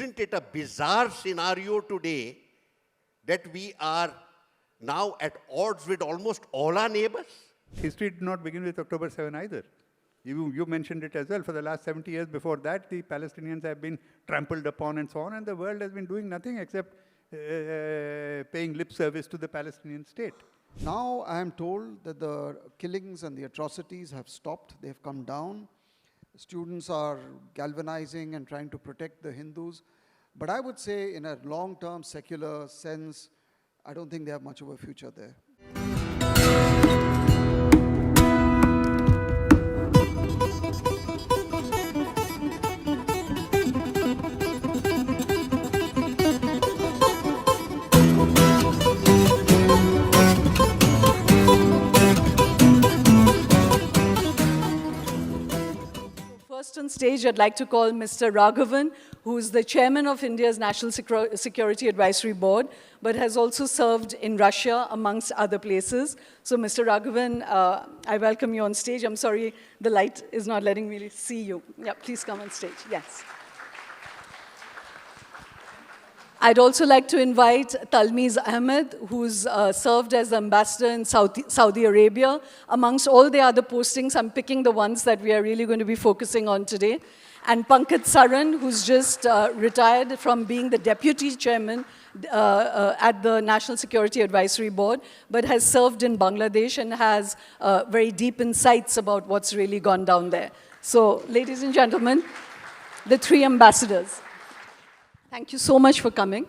isn't it a bizarre scenario today that we are now at odds with almost all our neighbors? History did not begin with October 7 either. You mentioned it as well. For the last 70 years before that, the Palestinians have been trampled upon and so on, and the world has been doing nothing except paying lip service to the Palestinian state. Now I am told that the killings and the atrocities have stopped. They have come down. Students are galvanizing and trying to protect the Hindus. But I would say in a long-term secular sense, I don't think they have much of a future there. First on stage, I'd like to call Mr. Raghavan, who is the chairman of India's National Security Advisory Board, but has also served in Russia, amongst other places. So, Mr. Raghavan, I welcome you on stage. I'm sorry, the light is not letting me see you. Yeah, please come on stage. Yes. I'd also like to invite TALMIZ Ahmad, who's served as ambassador in Saudi Arabia. Amongst all the other postings, I'm picking the ones that we are really going to be focusing on today. And PANKAJ SARAN, who's just retired from being the deputy chairman at the National Security Advisory Board, but has served in Bangladesh and has very deep insights about what's really gone down there. So, ladies and gentlemen, the three ambassadors. Thank you so much for coming.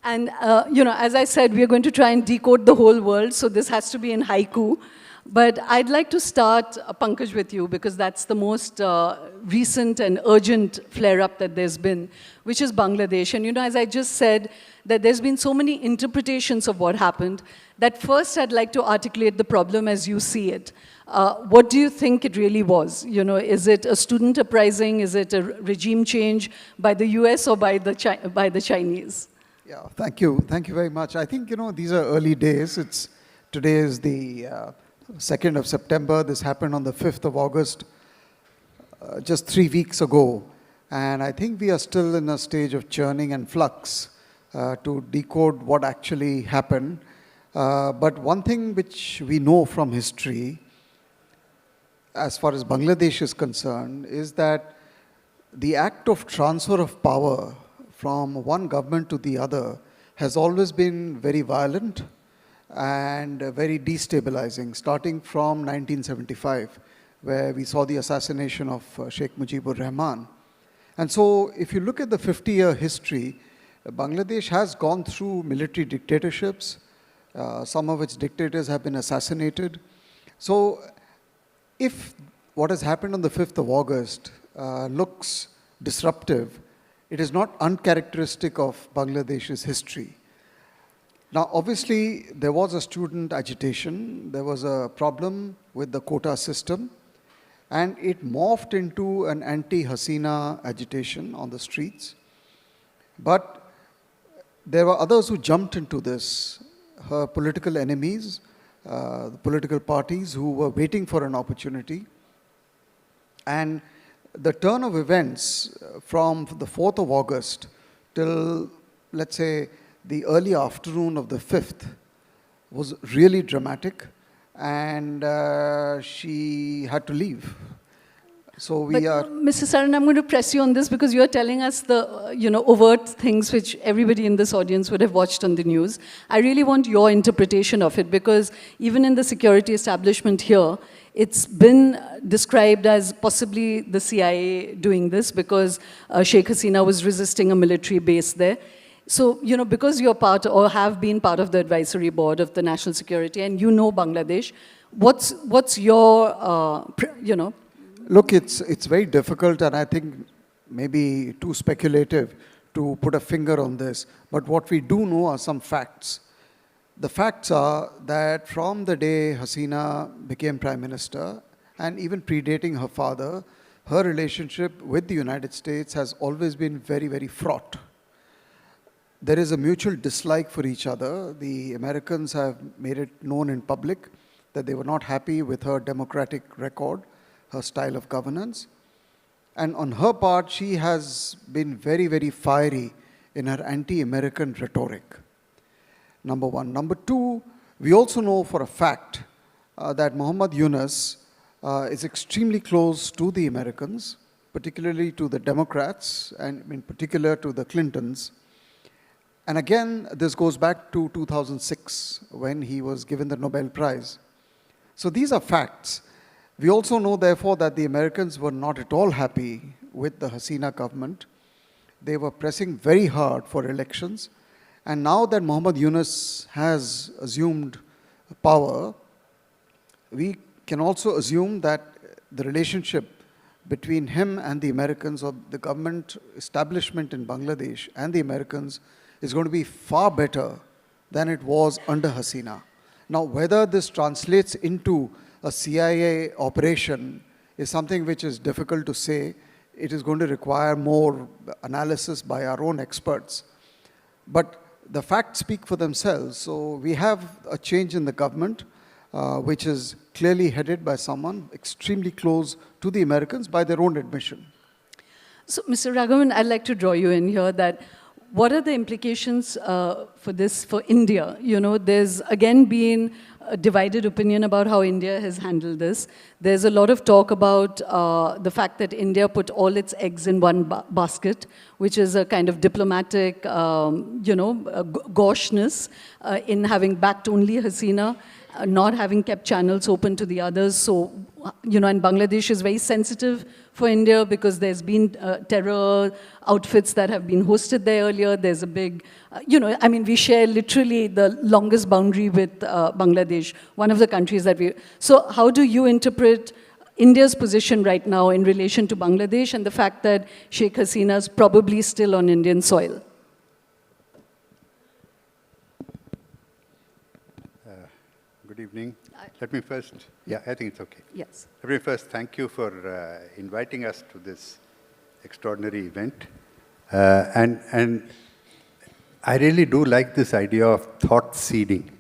And, as I said, we're going to try and decode the whole world, so this has to be in haiku. But I'd like to start, Pankaj, with you, because that's the most recent and urgent flare-up that there's been, which is Bangladesh. And, as I just said, that there's been so many interpretations of what happened, that first I'd like to articulate the problem as you see it. What do you think it really was? Is it a student uprising? Is it a regime change by the US or by the Chinese? Yeah, thank you. Thank you very much. I think, these are early days. Today is the 2nd of September. This happened on the 5th of August, just 3 weeks ago. And I think we are still in a stage of churning and flux to decode what actually happened. But one thing which we know from history, as far as Bangladesh is concerned, is that the act of transfer of power from one government to the other has always been very violent and very destabilizing, starting from 1975, where we saw the assassination of Sheikh Mujibur Rahman. And so if you look at the 50-year history, Bangladesh has gone through military dictatorships. Some of its dictators have been assassinated. So if what has happened on the 5th of August looks disruptive, it is not uncharacteristic of Bangladesh's history. Now, obviously, there was a student agitation. There was a problem with the quota system, and it morphed into an anti-Hasina agitation on the streets. But there were others who jumped into this, her political enemies, the political parties who were waiting for an opportunity. And the turn of events from the 4th of August till, let's say, the early afternoon of the 5th was really dramatic, and she had to leave. So we are... Mr. Saran, I'm going to press you on this because you're telling us the overt things which everybody in this audience would have watched on the news. I really want your interpretation of it, because even in the security establishment here, it's been described as possibly the CIA doing this because Sheikh Hasina was resisting a military base there. So, because you're part or have been part of the advisory board of the national security and Bangladesh, what's your, Look, it's very difficult, and I think maybe too speculative to put a finger on this. But what we do know are some facts. The facts are that from the day Hasina became Prime Minister, and even predating her father, her relationship with the United States has always been very, very fraught. There is a mutual dislike for each other. The Americans have made it known in public that they were not happy with her democratic record, her style of governance. And on her part, she has been very, very fiery in her anti-American rhetoric. Number one. Number two, we also know for a fact that Muhammad Yunus is extremely close to the Americans, particularly to the Democrats, and in particular to the Clintons. And again, this goes back to 2006, when he was given the Nobel Prize. So these are facts. We also know, therefore, that the Americans were not at all happy with the Hasina government. They were pressing very hard for elections. And now that Muhammad Yunus has assumed power, we can also assume that the relationship between him and the Americans, or the government establishment in Bangladesh and the Americans, is going to be far better than it was under Hasina. Now, whether this translates into a CIA operation is something which is difficult to say. It is going to require more analysis by our own experts. But the facts speak for themselves. So we have a change in the government, which is clearly headed by someone extremely close to the Americans by their own admission. So, Mr. Raghavan, I'd like to draw you in here that what are the implications for this for India? You know, there's again been a divided opinion about how India has handled this. There's a lot of talk about the fact that India put all its eggs in one basket, which is a kind of diplomatic, gaucheness in having backed only Hasina, not having kept channels open to the others. So, and Bangladesh is very sensitive for India because there's been terror outfits that have been hosted there earlier. There's a big, we share literally the longest boundary with Bangladesh, one of the countries that we... So how do you interpret India's position right now in relation to Bangladesh and the fact that Sheikh Hasina is probably still on Indian soil? Good evening. Let me first, I think it's okay. Yes. Let me first thank you for inviting us to this extraordinary event. And I really do like this idea of thought seeding.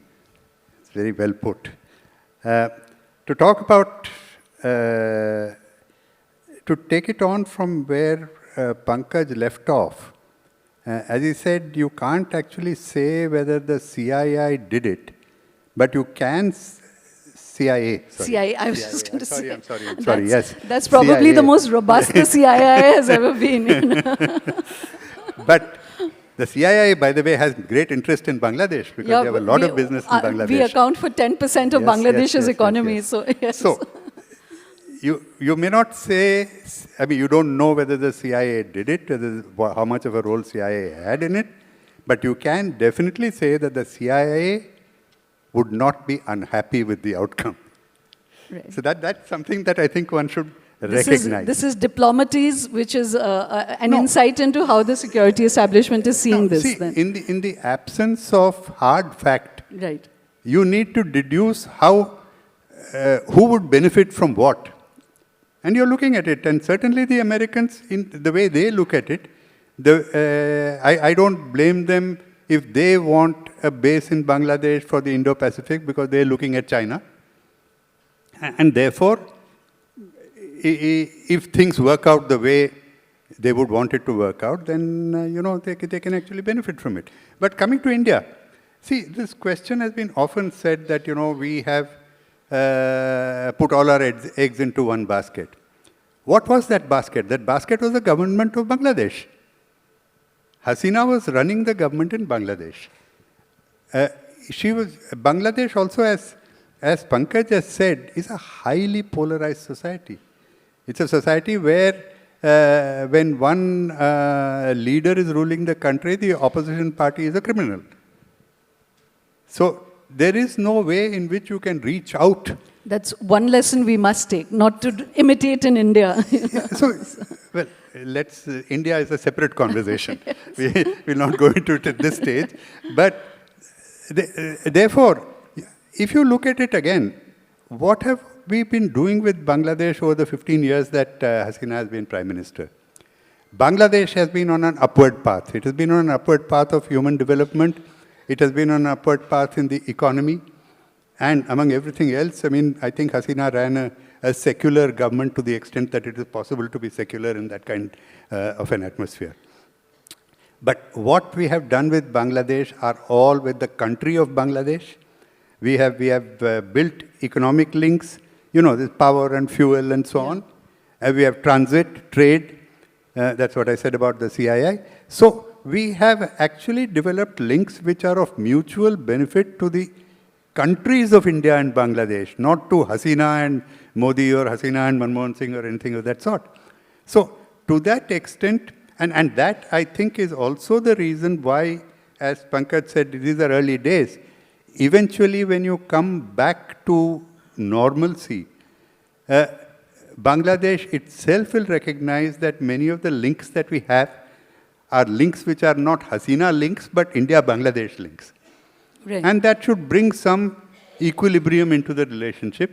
It's very well put. To talk about, to take it on from where Pankaj left off, as he said, you can't actually say whether the CIA did it, but you can CIA. Sorry. CIA, I was just going to say. I'm sorry, yes. That's probably CIA. The most robust the CIA has ever been. But the CIA, by the way, has great interest in Bangladesh because they have a lot of business in Bangladesh. We account for 10% of Bangladesh's economy. Yes. So, yes. So, you may not say, you don't know whether the CIA did it, how much of a role CIA had in it, but you can definitely say that the CIA would not be unhappy with the outcome. Right. So that's something that I think one should recognize. This is Diplomats, which is an insight into how the security establishment is seeing this. See, in the absence of hard fact, right, you need to deduce how, who would benefit from what. And you're looking at it, and certainly the Americans, in the way they look at it, I don't blame them if they want a base in Bangladesh for the Indo-Pacific because they're looking at China. And therefore, if things work out the way they would want it to work out, then, they can actually benefit from it. But coming to India, see, this question has been often said that, we have put all our eggs into one basket. What was that basket? That basket was the government of Bangladesh. Hasina was running the government in Bangladesh. Bangladesh also, as Pankaj has said, is a highly polarized society. It's a society where when one leader is ruling the country, the opposition party is a criminal. So there is no way in which you can reach out. That's one lesson we must take, not to imitate in India. Well, India is a separate conversation. Yes. We will not go into it at this stage. But therefore, if you look at it again, what have we been doing with Bangladesh over the 15 years that Hasina has been Prime Minister? Bangladesh has been on an upward path. It has been on an upward path of human development. It has been on an upward path in the economy. And among everything else, I think Hasina ran a secular government to the extent that it is possible to be secular in that kind of an atmosphere. But what we have done with Bangladesh are all with the country of Bangladesh. We have built economic links, you know, this power and fuel and so on. We have transit, trade. That's what I said about the CII. So we have actually developed links which are of mutual benefit to the countries of India and Bangladesh, not to Hasina and Modi or Hasina and Manmohan Singh or anything of that sort. So to that extent, and that I think is also the reason why, as Pankaj said, these are early days. Eventually, when you come back to normalcy, Bangladesh itself will recognize that many of the links that we have are links which are not Hasina links, but India-Bangladesh links. Right. And that should bring some equilibrium into the relationship.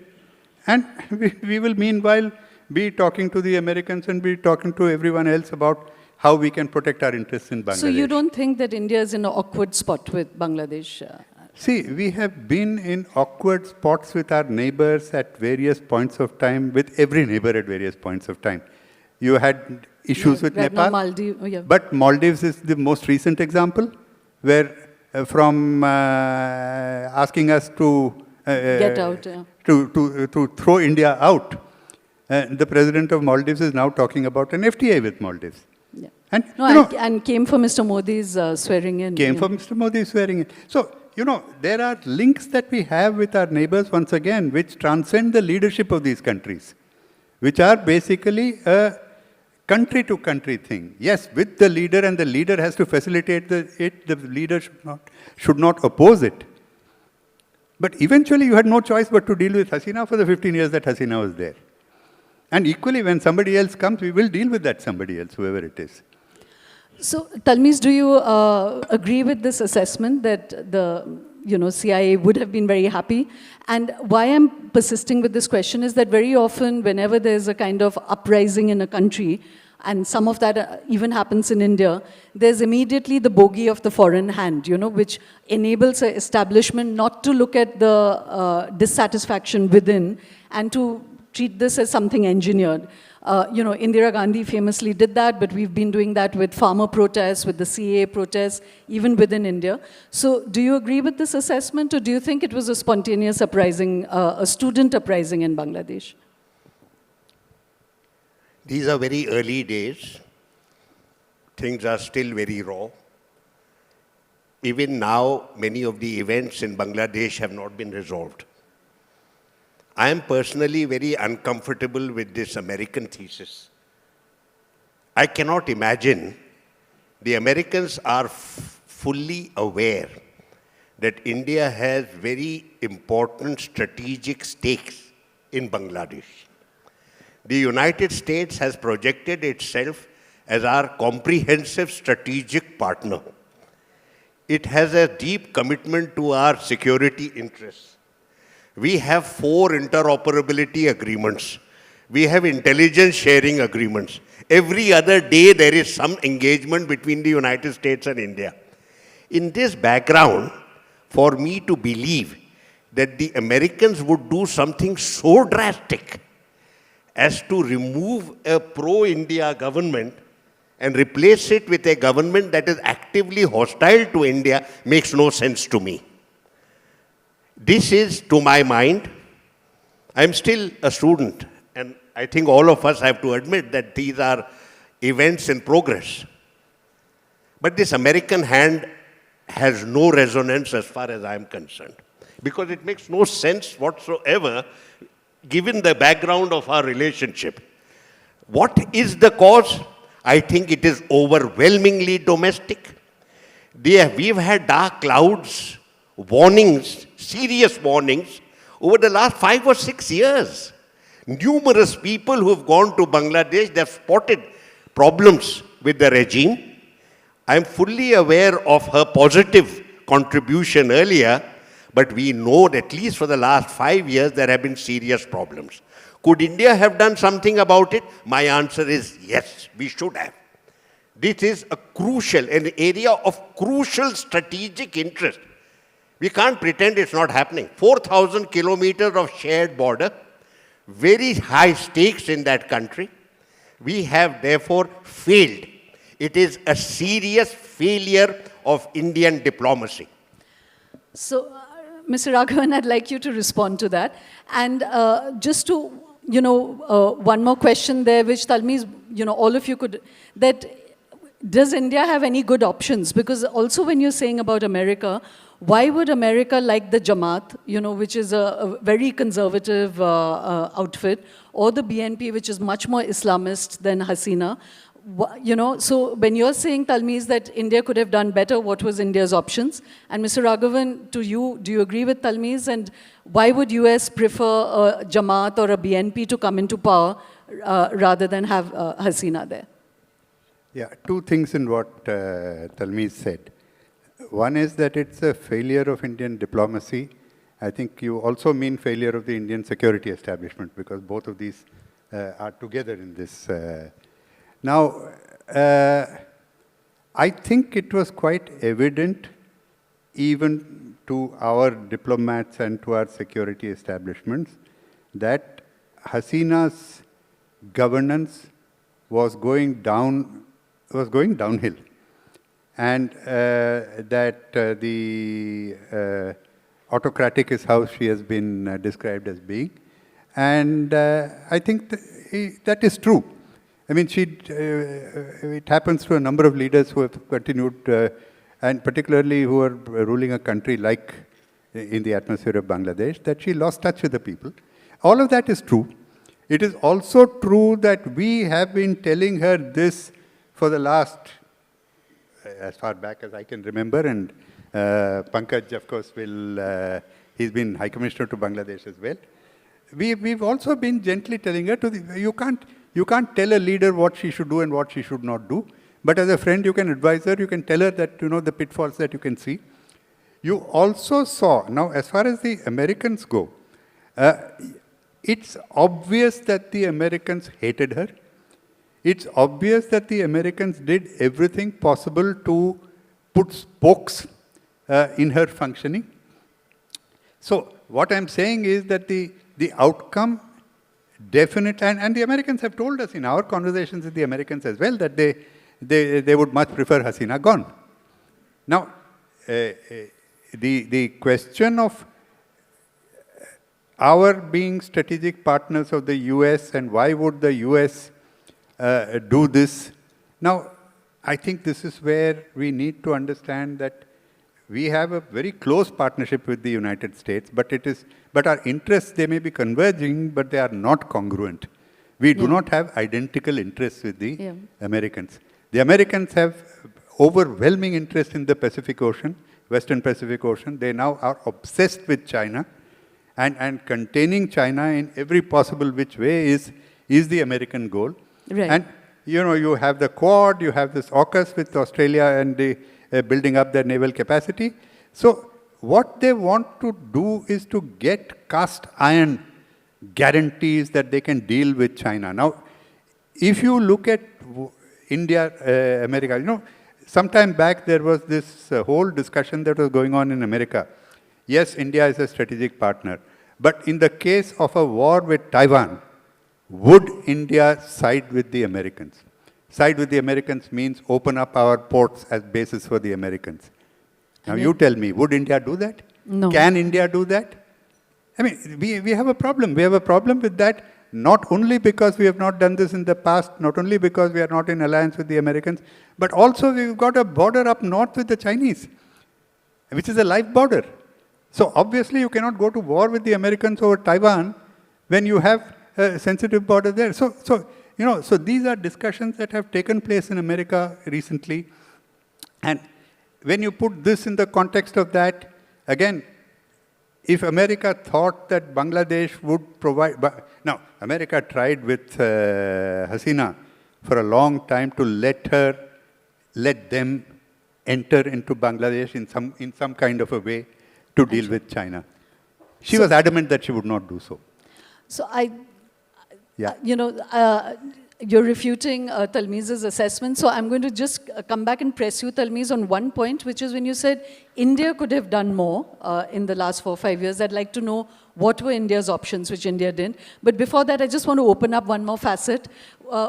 And we will meanwhile be talking to the Americans and be talking to everyone else about how we can protect our interests in Bangladesh. So you don't think that India is in an awkward spot with Bangladesh? See, we have been in awkward spots with our neighbors at various points of time, with every neighbor at various points of time. You had issues with right now, Nepal, Maldives, but Maldives is the most recent example, where from asking us to get out, to throw India out, the president of Maldives is now talking about an FTA with Maldives. Yeah. And, no, and came for Mr. Modi's swearing in. Came for Mr. Modi's swearing in. So, you know, there are links that we have with our neighbors, once again, which transcend the leadership of these countries, which are basically a country-to-country thing. Yes, with the leader, and the leader has to facilitate it. The leader should not oppose it. But eventually, you had no choice but to deal with Hasina for the 15 years that Hasina was there. And equally, when somebody else comes, we will deal with that somebody else, whoever it is. So, Talmiz, do you agree with this assessment that the CIA would have been very happy? And why I'm persisting with this question is that very often, whenever there's a kind of uprising in a country, and some of that even happens in India, there's immediately the bogey of the foreign hand, which enables an establishment not to look at the dissatisfaction within and to treat this as something engineered. Indira Gandhi famously did that, but we've been doing that with farmer protests, with the CAA protests, even within India. So do you agree with this assessment, or do you think it was a spontaneous uprising, a student uprising in Bangladesh? These are very early days. Things are still very raw. Even now, many of the events in Bangladesh have not been resolved. I am personally very uncomfortable with this American thesis. I cannot imagine the Americans are fully aware that India has very important strategic stakes in Bangladesh. The United States has projected itself as our comprehensive strategic partner. It has a deep commitment to our security interests. We have 4 interoperability agreements. We have intelligence sharing agreements. Every other day there is some engagement between the United States and India. In this background, for me to believe that the Americans would do something so drastic as to remove a pro-India government and replace it with a government that is actively hostile to India makes no sense to me. This is, to my mind, I'm still a student, and I think all of us have to admit that these are events in progress. But this American hand has no resonance as far as I'm concerned, because it makes no sense whatsoever given the background of our relationship. What is the cause? I think it is overwhelmingly domestic. We've had dark clouds, warnings, serious warnings over the last 5 or 6 years. Numerous people who have gone to Bangladesh, they've spotted problems with the regime. I'm fully aware of her positive contribution earlier, but we know that at least for the last 5 years there have been serious problems. Could India have done something about it? My answer is yes, we should have. This is an area of crucial strategic interest. We can't pretend it's not happening. 4,000 kilometers of shared border, very high stakes in that country. We have therefore failed. It is a serious failure of Indian diplomacy. So, Mr. Raghavan, I'd like you to respond to that. And just to, one more question there, which TALMIZ, all of you could, that does India have any good options? Because also when you're saying about America, why would America like the Jamaat, which is a very conservative outfit, or the BNP, which is much more Islamist than Hasina? So when you're saying, TALMIZ, that India could have done better, what was India's options? And Mr. Raghavan, to you, do you agree with TALMIZ? And why would US prefer a Jamaat or a BNP to come into power rather than have Hasina there? Yeah, two things in what TALMIZ said. One is that it's a failure of Indian diplomacy. I think you also mean failure of the Indian security establishment, because both of these are together in this. Now, I think it was quite evident even to our diplomats and to our security establishments that Hasina's governance was going downhill, and that the autocratic is how she has been described as being. And I think that is true. I mean, it happens to a number of leaders who have continued, and particularly who are ruling a country like in the atmosphere of Bangladesh, that she lost touch with the people. All of that is true. It is also true that we have been telling her this for the last, as far back as I can remember, and PANKAJ, of course, he's been High Commissioner to Bangladesh as well. We've also been gently telling her, you can't tell a leader what she should do and what she should not do. But as a friend, you can advise her, you can tell her that, the pitfalls that you can see. You also saw, now as far as the Americans go, it's obvious that the Americans hated her. It's obvious that the Americans did everything possible to put spokes in her functioning. So what I'm saying is that the outcome definitely, and the Americans have told us in our conversations with the Americans as well, that they would much prefer Hasina gone. Now, the question of our being strategic partners of the US and why would the US do this? Now, I think this is where we need to understand that we have a very close partnership with the United States, but our interests, they may be converging, but they are not congruent. We do not have identical interests with the Americans. The Americans have overwhelming interest in the Pacific Ocean, Western Pacific Ocean. They now are obsessed with China, and containing China in every possible which way is the American goal. Right. And you have the Quad, you have this AUKUS with Australia and the building up their naval capacity. So what they want to do is to get cast iron guarantees that they can deal with China. Now, if you look at India, America, sometime back there was this whole discussion that was going on in America. Yes, India is a strategic partner. But in the case of a war with Taiwan, would India side with the Americans? Side with the Americans means open up our ports as bases for the Americans. Now you tell me, would India do that? No. Can India do that? I mean, we have a problem. We have a problem with that, not only because we have not done this in the past, not only because we are not in alliance with the Americans, but also we've got a border up north with the Chinese, which is a live border. So obviously you cannot go to war with the Americans over Taiwan when you have a sensitive border there. So these are discussions that have taken place in America recently. And when you put this in the context of that, again, if America thought that Bangladesh would provide... Now, America tried with Hasina for a long time to let them enter into Bangladesh in some kind of a way to deal with China. She was adamant that she would not do so. So you're refuting Talmiz's assessment. So I'm going to just come back and press you, Talmiz, on one point, which is when you said India could have done more in the last 4 or 5 years. I'd like to know what were India's options, which India didn't. But before that, I just want to open up one more facet,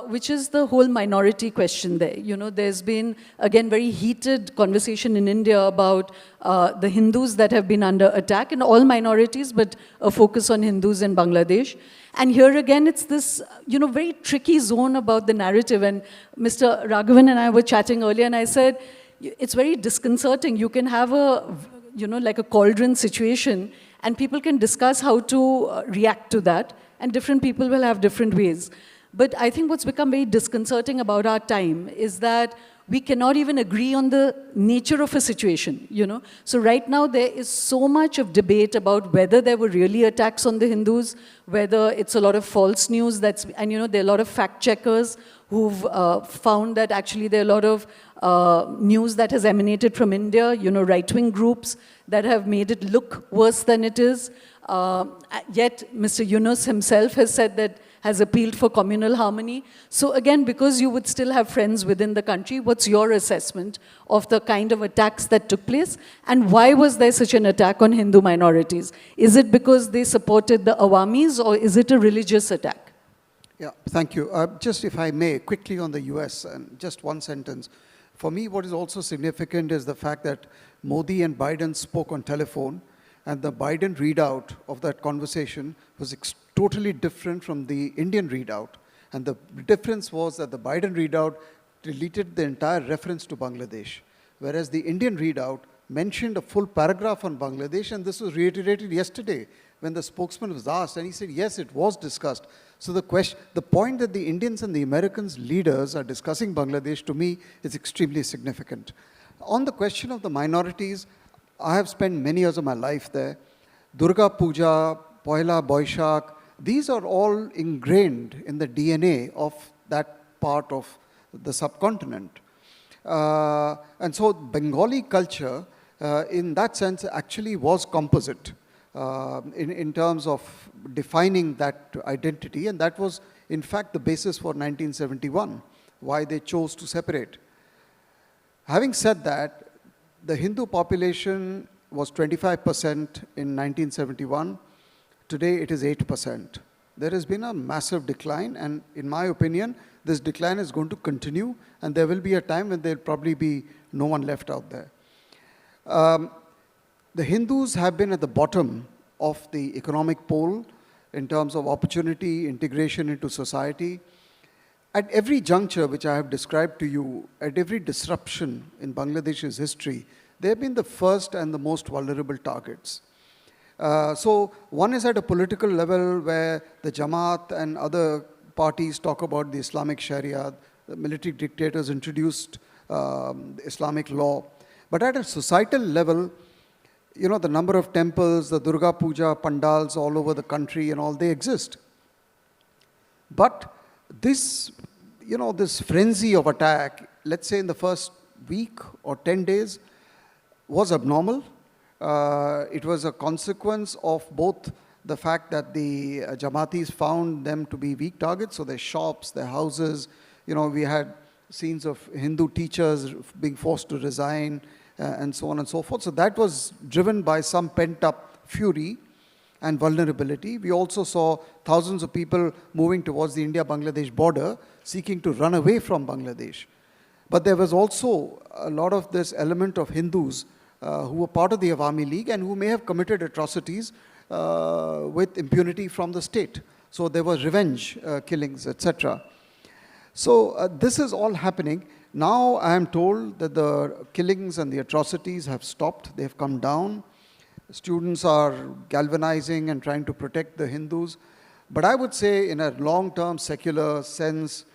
which is the whole minority question there. You know, there's been, again, very heated conversation in India about the Hindus that have been under attack, and all minorities, but a focus on Hindus in Bangladesh. And here again, it's this, you know, very tricky zone about the narrative. And Mr. Raghavan and I were chatting earlier, and I said, it's very disconcerting. You can have a, you know, like a cauldron situation, and people can discuss how to react to that, and different people will have different ways. But I think what's become very disconcerting about our time is that we cannot even agree on the nature of a situation, you know. So right now there is so much of debate about whether there were really attacks on the Hindus, whether it's a lot of false news and you know, there are a lot of fact checkers who've found that actually there are a lot of news that has emanated from India, you know, right-wing groups that have made it look worse than it is. Yet Mr. Yunus himself has said that, has appealed for communal harmony. So again, because you would still have friends within the country, what's your assessment of the kind of attacks that took place? And why was there such an attack on Hindu minorities? Is it because they supported the Awamis, or is it a religious attack? Yeah, thank you. Just if I may, quickly on the US, and just one sentence. For me, what is also significant is the fact that Modi and Biden spoke on telephone, and the Biden readout of that conversation was totally different from the Indian readout. And the difference was that the Biden readout deleted the entire reference to Bangladesh, whereas the Indian readout mentioned a full paragraph on Bangladesh, and this was reiterated yesterday when the spokesman was asked, and he said, yes, it was discussed. So the point that the Indians and the Americans leaders are discussing Bangladesh, to me, is extremely significant. On the question of the minorities, I have spent many years of my life there. Durga Puja, Poila Boishakh, these are all ingrained in the DNA of that part of the subcontinent. And so Bengali culture, in that sense, actually was composite in terms of defining that identity. And that was, in fact, the basis for 1971, why they chose to separate. Having said that, the Hindu population was 25% in 1971. Today, it is 8%. There has been a massive decline, and in my opinion, this decline is going to continue, and there will be a time when there will probably be no one left out there. The Hindus have been at the bottom of the economic pole in terms of opportunity, integration into society. At every juncture which I have described to you, at every disruption in Bangladesh's history, they have been the first and the most vulnerable targets. So one is at a political level where the Jamaat and other parties talk about the Islamic Sharia, the military dictators introduced Islamic law. But at a societal level, you know, the number of temples, the Durga Puja pandals all over the country and all, they exist. But this, you know, this frenzy of attack, let's say in the first week or 10 days, was abnormal. It was a consequence of both the fact that the Jamaatis found them to be weak targets, so their shops, their houses, you know, we had scenes of Hindu teachers being forced to resign and so on and so forth. So that was driven by some pent-up fury and vulnerability. We also saw thousands of people moving towards the India-Bangladesh border, seeking to run away from Bangladesh. But there was also a lot of this element of Hindus who were part of the Awami League and who may have committed atrocities with impunity from the state. So there were revenge killings, etc. So this is all happening. Now I am told that the killings and the atrocities have stopped. They have come down. Students are galvanizing and trying to protect the Hindus. But I would say in a long-term secular sense,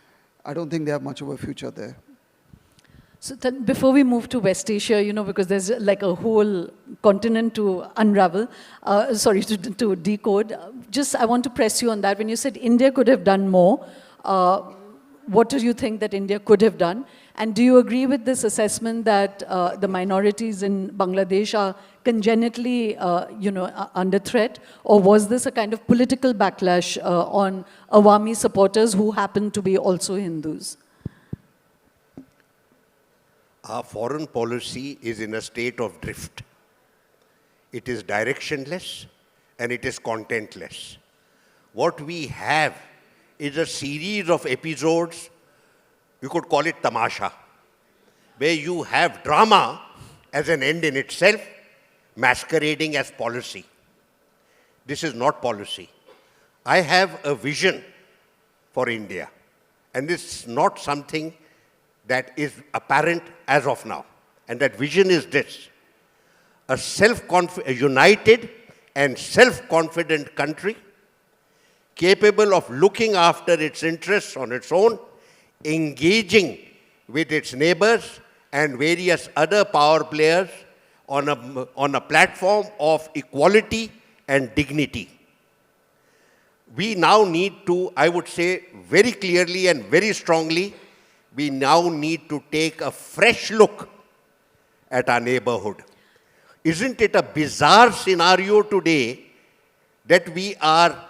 I don't think they have much of a future there. So before we move to West Asia, you know, because there's like a whole continent to unravel, to decode, just I want to press you on that. When you said India could have done more, what do you think that India could have done? And do you agree with this assessment that the minorities in Bangladesh are congenitally, under threat? Or was this a kind of political backlash on Awami supporters who happen to be also Hindus? Our foreign policy is in a state of drift. It is directionless and it is contentless. What we have is a series of episodes, you could call it tamasha, where you have drama as an end in itself, masquerading as policy. This is not policy. I have a vision for India, and it's not something that is apparent as of now. And that vision is this: a united and self-confident country capable of looking after its interests on its own, engaging with its neighbors and various other power players on a platform of equality and dignity. We now need to, I would say very clearly and very strongly, we now need to take a fresh look at our neighborhood. Isn't it a bizarre scenario today that we are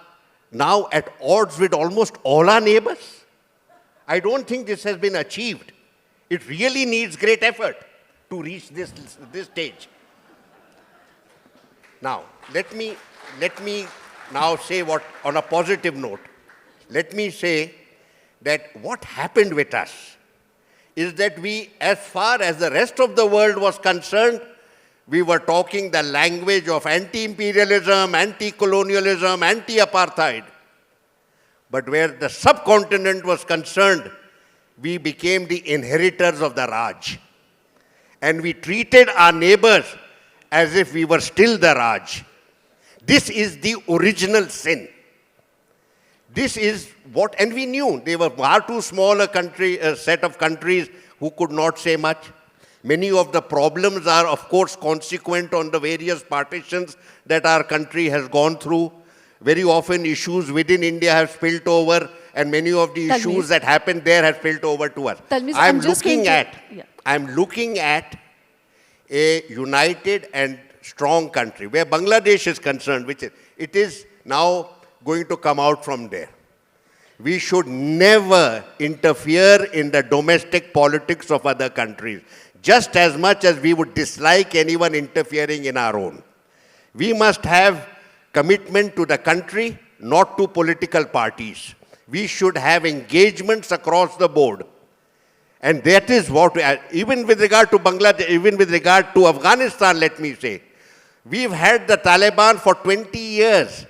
now at odds with almost all our neighbors? I don't think this has been achieved. It really needs great effort to reach this stage. Now, let me now say what, on a positive note, let me say that what happened with us is that we, as far as the rest of the world was concerned, we were talking the language of anti-imperialism, anti-colonialism, anti-apartheid. But where the subcontinent was concerned, we became the inheritors of the Raj. And we treated our neighbors as if we were still the Raj. This is the original sin. This is what, and we knew they were far too small a set of countries who could not say much. Many of the problems are, of course, consequent on the various partitions that our country has gone through. Very often issues within India have spilled over, and many of the issues that happened there have spilled over to us. I'm looking at a united and strong country, where Bangladesh is concerned, which it is now going to come out from there. We should never interfere in the domestic politics of other countries, just as much as we would dislike anyone interfering in our own. We must have commitment to the country, not to political parties. We should have engagements across the board. And that is what, even with regard to Bangladesh, even with regard to Afghanistan, let me say, we've had the Taliban for 20 years.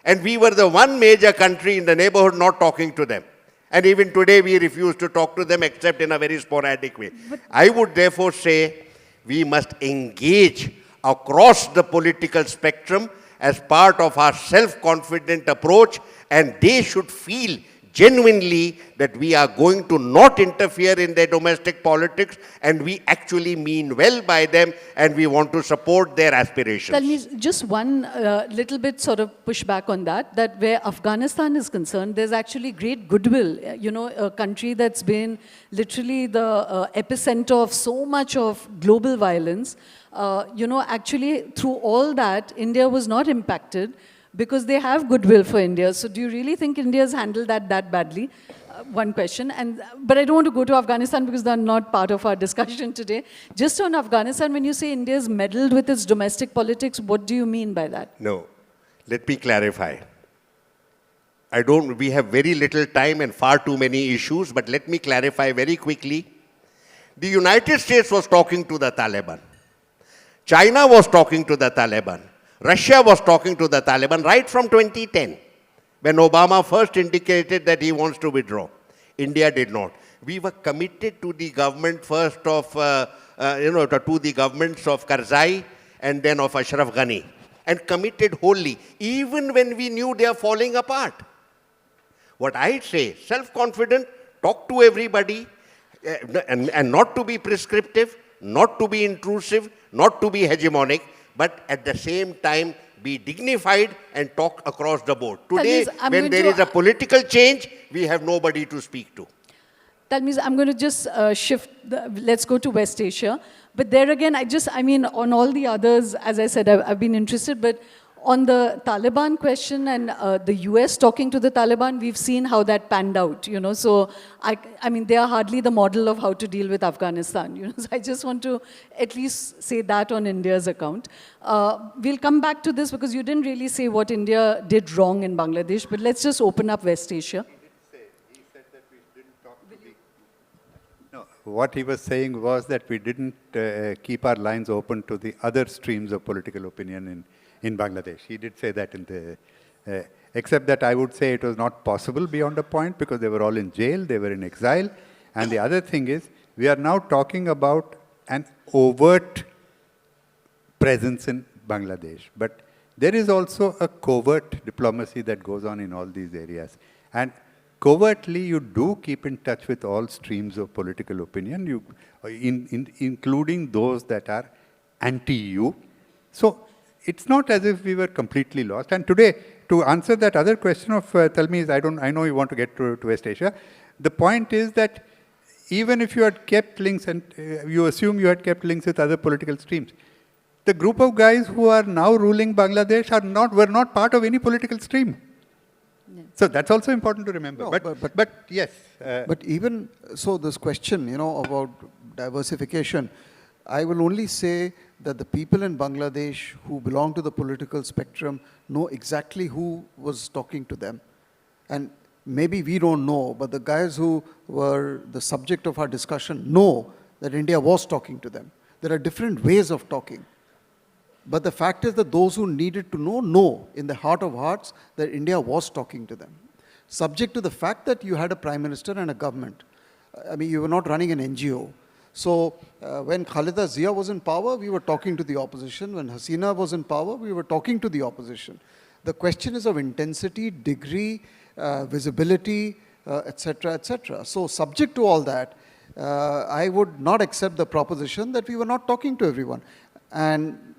And we were the one major country in the neighborhood not talking to them. And even today, we refuse to talk to them except in a very sporadic way. I would therefore say we must engage across the political spectrum as part of our self-confident approach, and they should feel genuinely that we are going to not interfere in their domestic politics, and we actually mean well by them, and we want to support their aspirations. Talmiz, just one little bit sort of pushback on that where Afghanistan is concerned, there's actually great goodwill. A country that's been literally the epicenter of so much of global violence. Actually, through all that, India was not impacted, because they have goodwill for India. So do you really think India has handled that badly? One question. But I don't want to go to Afghanistan because they're not part of our discussion today. Just on Afghanistan, when you say India has meddled with its domestic politics, what do you mean by that? No. Let me clarify. We have very little time and far too many issues, but let me clarify very quickly. The United States was talking to the Taliban. China was talking to the Taliban. Russia was talking to the Taliban right from 2010, when Obama first indicated that he wants to withdraw. India did not. We were committed to the government first of, to the governments of Karzai and then of Ashraf Ghani, and committed wholly, even when we knew they are falling apart. What I say, self-confident, talk to everybody, and not to be prescriptive, not to be intrusive, not to be hegemonic, but at the same time be dignified and talk across the board. Today, when there is a political change, we have nobody to speak to. Talmiz, I'm going to just shift, let's go to West Asia. But there again, I mean, on all the others, as I said, I've been interested, but on the Taliban question and the US talking to the Taliban, we've seen how that panned out, you know. So, I mean, they are hardly the model of how to deal with Afghanistan, you know. So I just want to at least say that on India's account. We'll come back to this because you didn't really say what India did wrong in Bangladesh, but let's just open up West Asia. He said that we didn't talk to the... No, what he was saying was that we didn't keep our lines open to the other streams of political opinion in Bangladesh. He did say that in the... except that I would say it was not possible beyond a point because they were all in jail, they were in exile. And the other thing is, we are now talking about an overt presence in Bangladesh. But there is also a covert diplomacy that goes on in all these areas. And covertly, you do keep in touch with all streams of political opinion, including those that are anti-EU. So it's not as if we were completely lost. And today, to answer that other question of Talmiz, I know you want to get to West Asia. The point is that even if you had kept links, and you assume you had kept links with other political streams, the group of guys who are now ruling Bangladesh were not part of any political stream. Yeah. So that's also important to remember. No, but yes. But even so, this question, you know, about diversification, I will only say that the people in Bangladesh who belong to the political spectrum know exactly who was talking to them. And maybe we don't know, but the guys who were the subject of our discussion know that India was talking to them. There are different ways of talking. But the fact is that those who needed to know in the heart of hearts that India was talking to them. Subject to the fact that you had a prime minister and a government. I mean, you were not running an NGO. So when Khalida Zia was in power, we were talking to the opposition. When Hasina was in power, we were talking to the opposition. The question is of intensity, degree, visibility, etc., etc. So subject to all that, I would not accept the proposition that we were not talking to everyone. And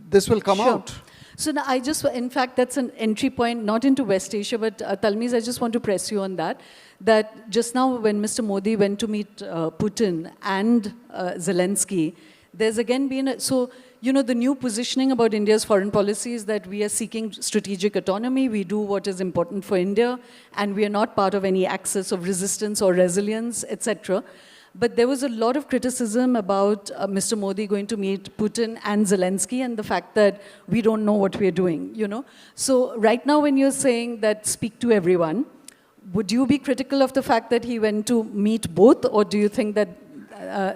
this will come out. So now I just, in fact, that's an entry point, not into West Asia, but Talmiz, I just want to press you on that. That just now when Mr. Modi went to meet Putin and Zelensky, there's again been, so, you know, the new positioning about India's foreign policy is that we are seeking strategic autonomy, we do what is important for India, and we are not part of any axis of resistance or resilience, etc. But there was a lot of criticism about Mr. Modi going to meet Putin and Zelensky and the fact that we don't know what we're doing, you know. So right now when you're saying that speak to everyone, would you be critical of the fact that he went to meet both, or do you think that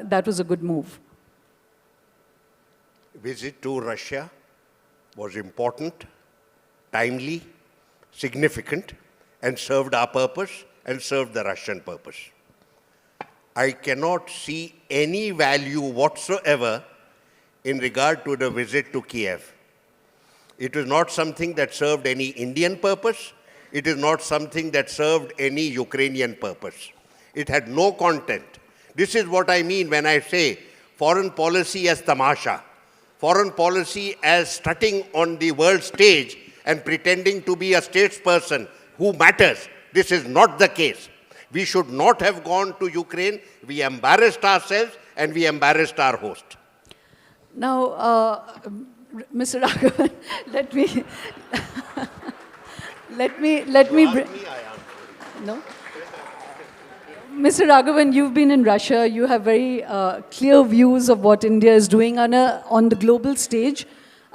that was a good move? Visit to Russia was important, timely, significant, and served our purpose and served the Russian purpose. I cannot see any value whatsoever in regard to the visit to Kiev. It is not something that served any Indian purpose. It is not something that served any Ukrainian purpose. It had no content. This is what I mean when I say foreign policy as tamasha, foreign policy as strutting on the world stage and pretending to be a statesperson who matters. This is not the case. We should not have gone to Ukraine. We embarrassed ourselves and we embarrassed our host. Now, Mr. Raghavan, let me no. Mr. Raghavan, you've been in Russia. You have very clear views of what India is doing on the global stage.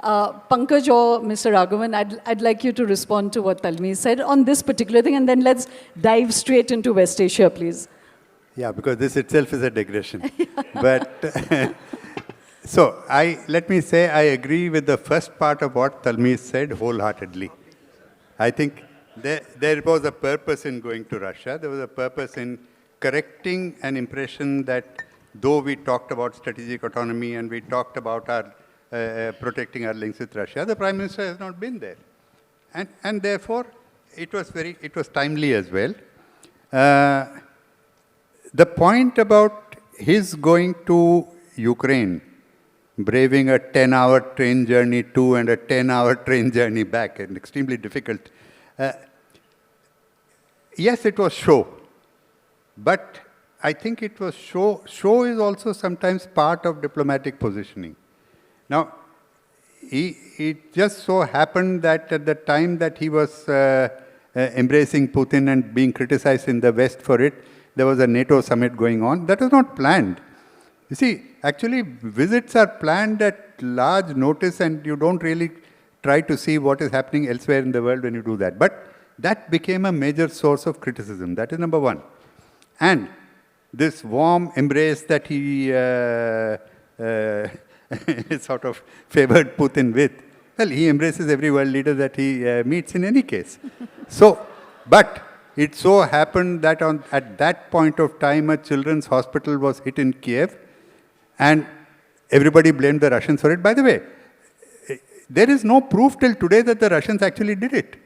Pankaj or Mr. Raghavan, I'd like you to respond to what Talmiz said on this particular thing, and then let's dive straight into West Asia, please. Yeah, because this itself is a digression. But so let me say I agree with the first part of what Talmiz said wholeheartedly. I think there was a purpose in going to Russia. There was a purpose in correcting an impression that though we talked about strategic autonomy and we talked about our protecting our links with Russia, the Prime Minister has not been there. And therefore, it was timely as well. The point about his going to Ukraine, braving a 10-hour train journey to and a 10-hour train journey back, and extremely difficult. Yes, it was show, but I think it was show. Show is also sometimes part of diplomatic positioning. Now, it just so happened that at the time that he was embracing Putin and being criticized in the West for it, there was a NATO summit going on. That was not planned. You see, actually, visits are planned at large notice, and you don't really try to see what is happening elsewhere in the world when you do that. But that became a major source of criticism. That is number one. And this warm embrace that he sort of favored Putin with, well, he embraces every world leader that he meets in any case. So, but it so happened that at that point of time, a children's hospital was hit in Kiev, and everybody blamed the Russians for it. By the way, there is no proof till today that the Russians actually did it.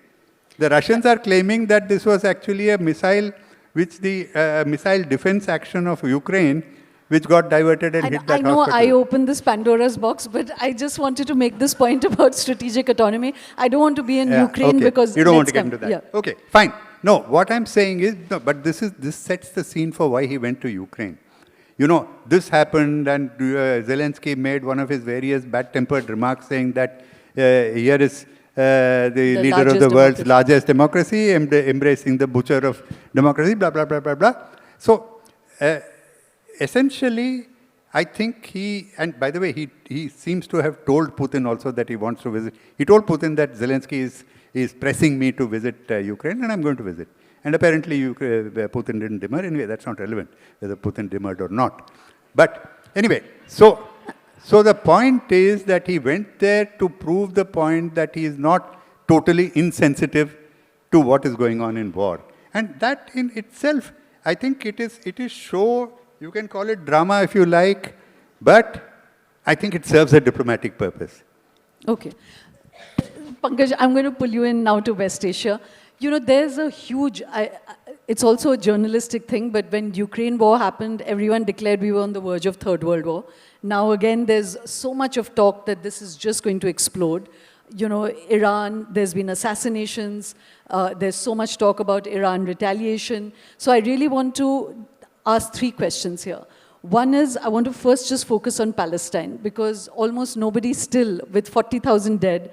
The Russians are claiming that this was actually a missile, which the missile defense action of Ukraine, which got diverted and hit that hospital. I know I opened this Pandora's box, but I just wanted to make this point about strategic autonomy. I don't want to be in Ukraine because... You don't want to get into that. Yeah. Okay, fine. No, what I'm saying is, no, but this sets the scene for why he went to Ukraine. You know, this happened, and Zelensky made one of his various bad-tempered remarks saying that here is the leader of the world's largest democracy, embracing the butcher of democracy, blah, blah, blah, blah, blah. So, essentially, I think and by the way, he seems to have told Putin also that he wants to visit. He told Putin that Zelensky is pressing me to visit Ukraine, and I'm going to visit. And apparently, Putin didn't demur. Anyway, that's not relevant, whether Putin demurred or not. But anyway, so the point is that he went there to prove the point that he is not totally insensitive to what is going on in war. And that in itself, I think it is show, you can call it drama if you like, but I think it serves a diplomatic purpose. Okay. Pankaj, I'm going to pull you in now to West Asia. You know, there's a huge, it's also a journalistic thing, but when Ukraine war happened, everyone declared we were on the verge of Third World War. Now again, there's so much of talk that this is just going to explode. You know, Iran, there's been assassinations, there's so much talk about Iran retaliation. So I really want to ask 3 questions here. One is, I want to first just focus on Palestine, because almost nobody still, with 40,000 dead,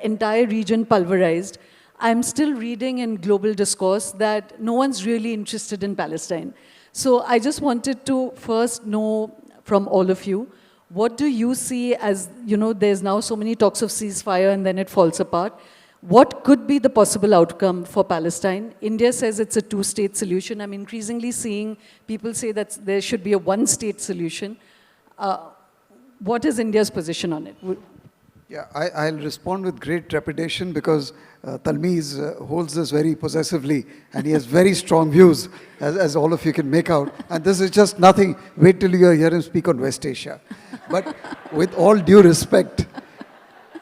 entire region pulverized, I'm still reading in global discourse that no one's really interested in Palestine. So I just wanted to first know from all of you, what do you see as, you know, there's now so many talks of ceasefire and then it falls apart. What could be the possible outcome for Palestine? India says it's a 2-state solution. I'm increasingly seeing people say that there should be a 1-state solution. What is India's position on it? Yeah, I'll respond with great trepidation because TALMIZ holds this very possessively and he has very strong views, as all of you can make out. And this is just nothing. Wait till you hear him speak on West Asia. But with all due respect,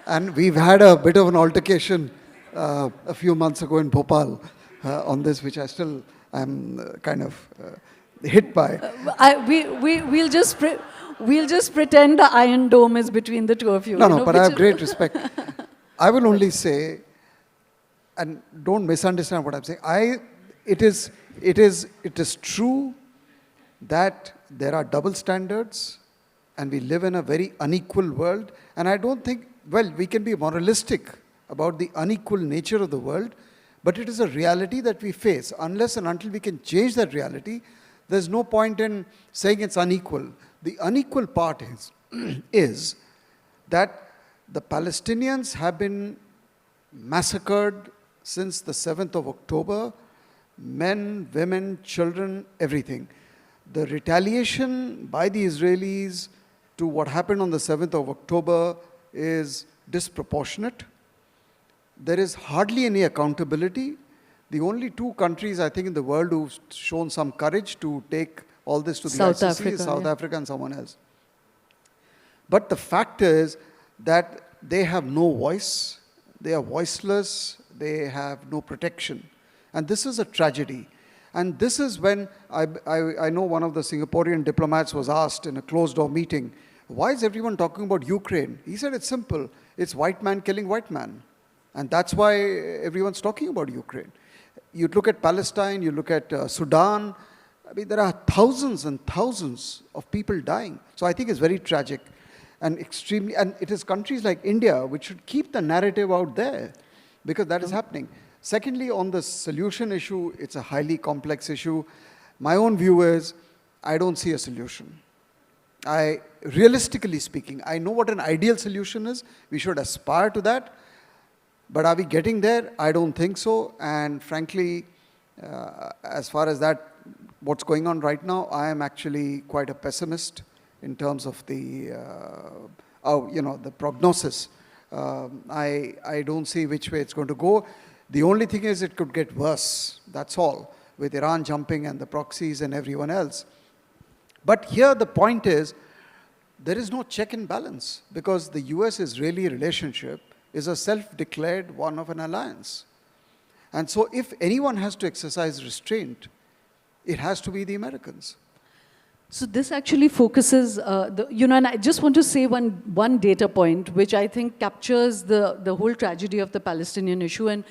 and we've had a bit of an altercation a few months ago in Bhopal on this, which I still am kind of hit by. We'll just pretend the Iron Dome is between the two of you. No, but I have great respect. I will only say, and don't misunderstand what I'm saying. It is true that there are double standards and we live in a very unequal world. And I don't think, well, we can be moralistic about the unequal nature of the world, but it is a reality that we face. Unless and until we can change that reality, there's no point in saying it's unequal. The unequal part is that the Palestinians have been massacred since the 7th of October, men, women, children, everything. The retaliation by the Israelis to what happened on the 7th of October is disproportionate. There is hardly any accountability. The only 2 countries, I think, in the world who've shown some courage to take all this to the ICC is South Africa and someone else. But the fact is that they have no voice, they are voiceless, they have no protection. And this is a tragedy. And this is when I know one of the Singaporean diplomats was asked in a closed-door meeting, why is everyone talking about Ukraine? He said it's simple, it's white man killing white man. And that's why everyone's talking about Ukraine. You look at Palestine, you look at Sudan, I mean, there are thousands and thousands of people dying. So I think it's very tragic and extremely, and it is countries like India which should keep the narrative out there because that is happening. Secondly, on the solution issue, it's a highly complex issue. My own view is, I don't see a solution. Realistically speaking, I know what an ideal solution is. We should aspire to that. But are we getting there? I don't think so. And frankly, as far as that, what's going on right now, I am actually quite a pessimist in terms of the, the prognosis. I don't see which way it's going to go. The only thing is it could get worse. That's all, with Iran jumping and the proxies and everyone else. But here the point is, there is no check and balance because the US-Israeli relationship is a self-declared one of an alliance. And so if anyone has to exercise restraint, it has to be the Americans. So this actually focuses, and I just want to say one data point, which I think captures the whole tragedy of the Palestinian issue. And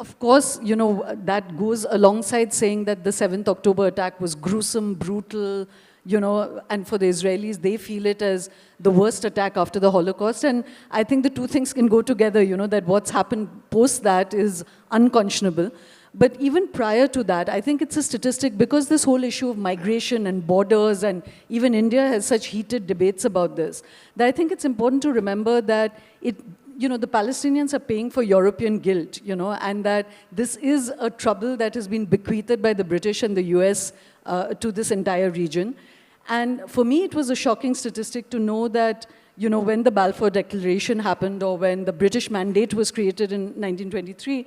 of course, that goes alongside saying that the 7th October attack was gruesome, brutal, and for the Israelis, they feel it as the worst attack after the Holocaust. And I think the two things can go together, that what's happened post that is unconscionable. But even prior to that, I think it's a statistic, because this whole issue of migration and borders, and even India has such heated debates about this, that I think it's important to remember that the Palestinians are paying for European guilt, and that this is a trouble that has been bequeathed by the British and the US to this entire region. And for me, it was a shocking statistic to know that, when the Balfour Declaration happened, or when the British Mandate was created in 1923,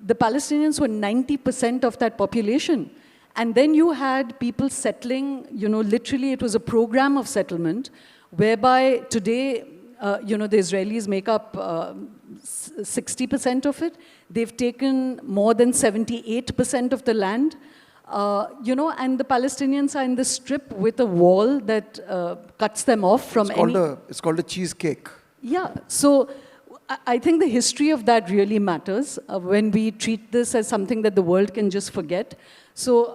the Palestinians were 90% of that population. And then you had people settling, literally it was a program of settlement, whereby today, the Israelis make up 60% of it. They've taken more than 78% of the land. And the Palestinians are in the strip with a wall that cuts them off from It's called a cheesecake. Yeah, so I think the history of that really matters when we treat this as something that the world can just forget. So,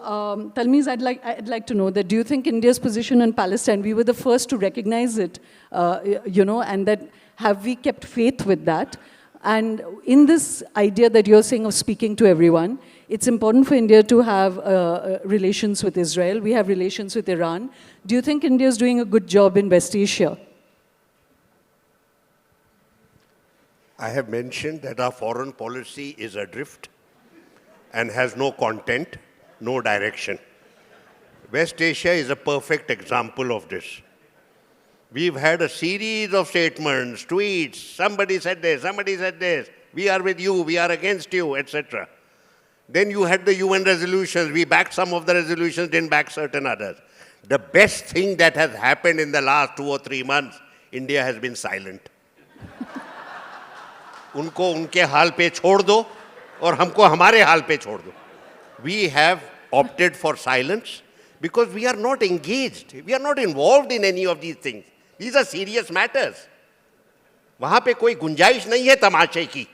Talmiz, I'd like to know that, do you think India's position in Palestine, we were the first to recognize it, and that have we kept faith with that? And in this idea that you're saying of speaking to everyone, it's important for India to have relations with Israel. We have relations with Iran. Do you think India is doing a good job in West Asia? I have mentioned that our foreign policy is adrift and has no content, no direction. West Asia is a perfect example of this. We've had a series of statements, tweets, somebody said this, we are with you, we are against you, etc. Then you had the UN resolutions, we backed some of the resolutions, didn't back certain others. The best thing that has happened in the last 2 or 3 months, India has been silent. उनको उनके हाल पे छोड़ दो और हमको हमारे हाल पे छोड़ दो. We have opted for silence because we are not engaged. We are not involved in any of these things. These are serious matters. वहाँ पे कोई गुंजाइश नहीं है तमाशे की.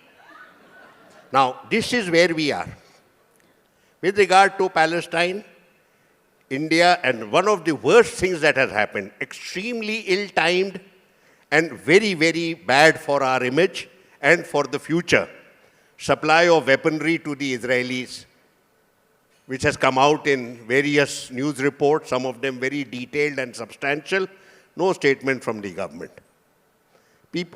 Now, this is where we are. With regard to Palestine, India, and one of the worst things that has happened, extremely ill-timed and very, very bad for our image and for the future, supply of weaponry to the Israelis, which has come out in various news reports, some of them very detailed and substantial, no statement from the government.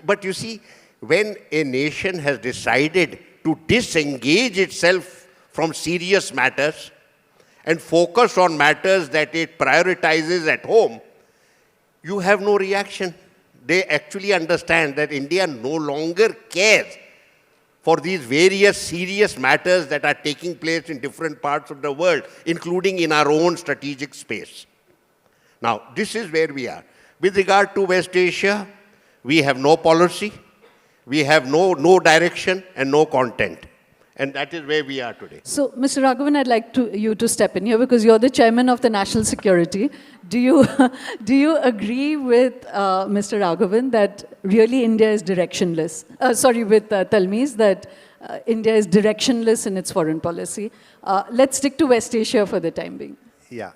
But you see, when a nation has decided to disengage itself from serious matters and focus on matters that it prioritizes at home, you have no reaction. They actually understand that India no longer cares for these various serious matters that are taking place in different parts of the world, including in our own strategic space. Now, this is where we are. With regard to West Asia, we have no policy, we have no direction and no content. And that is where we are today. So, Mr. Raghavan, I'd like you to step in here because you're the chairman of the National Security. Do you agree with Mr. Raghavan that really India is directionless? With Talmiz, that India is directionless in its foreign policy. Let's stick to West Asia for the time being. Yeah.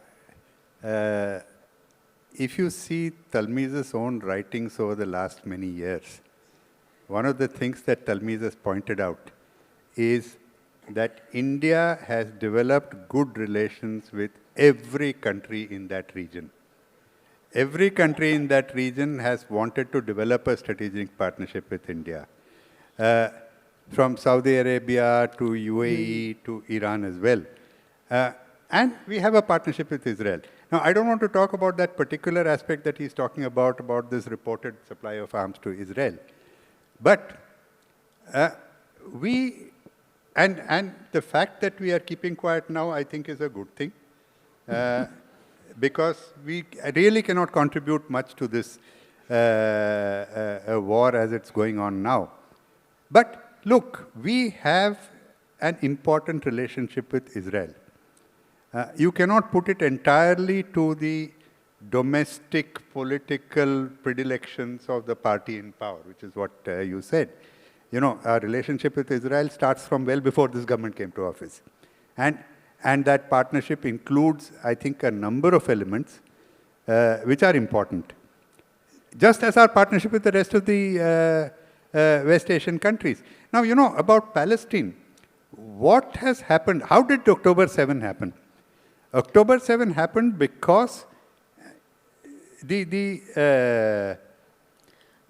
if you see Talmiz's own writings over the last many years, one of the things that Talmiz has pointed out is that India has developed good relations with every country in that region. Every country in that region has wanted to develop a strategic partnership with India. From Saudi Arabia to UAE to Iran as well. And we have a partnership with Israel. Now, I don't want to talk about that particular aspect that he's talking about this reported supply of arms to Israel. But and the fact that we are keeping quiet now, I think, is a good thing. Because we really cannot contribute much to this war as it's going on now. But look, we have an important relationship with Israel. You cannot put it entirely to the domestic political predilections of the party in power, which is what you said. You know, our relationship with Israel starts from well before this government came to office. And that partnership includes, I think, a number of elements which are important. Just as our partnership with the rest of the West Asian countries. Now, you know, about Palestine, what has happened? How did October 7 happen? October 7 happened because the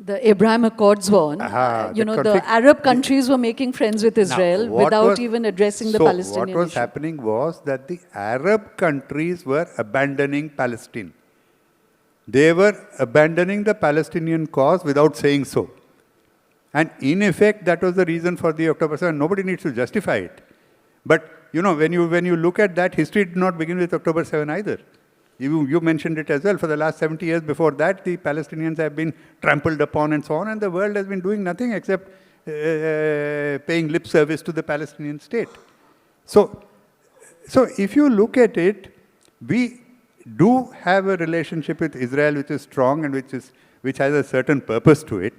Abraham Accords were on. The Arab countries were making friends with Israel without even addressing the Palestinian issue. What was happening was that the Arab countries were abandoning Palestine. They were abandoning the Palestinian cause without saying so. And in effect, that was the reason for the October 7. Nobody needs to justify it. But, you know, when you look at that, history did not begin with October 7 either. You mentioned it as well. For the last 70 years before that, the Palestinians have been trampled upon and so on, and the world has been doing nothing except paying lip service to the Palestinian state. So if you look at it, we do have a relationship with Israel which is strong and which has a certain purpose to it.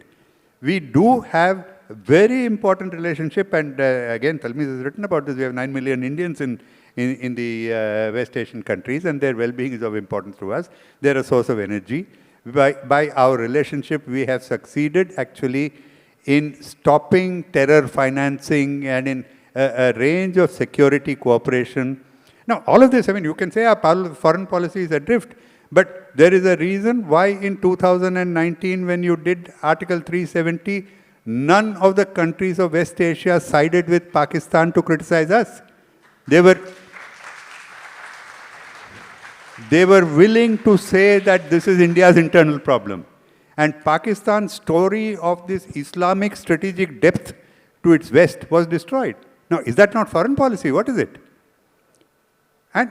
We do have a very important relationship, and again, Talmiz has written about this. We have 9 million Indians in the West Asian countries, and their well-being is of importance to us. They're a source of energy. By our relationship, we have succeeded actually in stopping terror financing and in a range of security cooperation. Now, all of this, I mean, you can say our foreign policy is adrift, but there is a reason why in 2019, when you did Article 370, none of the countries of West Asia sided with Pakistan to criticize us. They were willing to say that this is India's internal problem. And Pakistan's story of this Islamic strategic depth to its west was destroyed. Now, is that not foreign policy? What is it? And